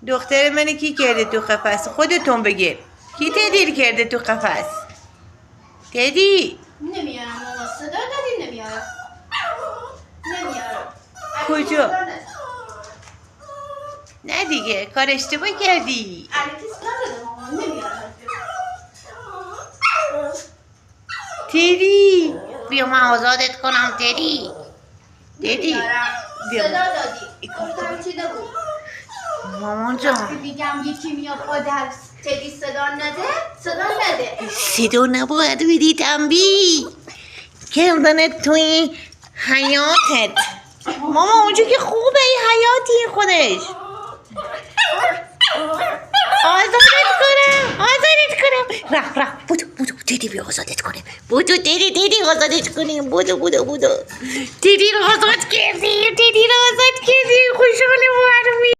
دختر منو کی کرده تو قفس؟ خودتون بگیر. کی تدیر کرده تو قفس؟ تدی نمیارم ماما، صدا دادی نمیارم. کجا؟ نه دیگه کار اشتباه کردی. الکی صدا داده ماما، نمیارم. تدی بیا من آزادت کنم تدی. تدی نمیارم. بیا صدا دادی. این کارت گفتم چی بگو؟ مامان وقتی جان میگم یکی میاد پادر تدی صدا نده، صدا نده. صدا نباید بدی تنبیه کردنت توی حیاتت. ماما اونجا که خوبه این حیاتی خودش. آزادت کنم رفت بودو دیدی بیا آزادت کنیم. بودو دیدی آزادت کنیم. بودو دیدی رو آزاد کردی.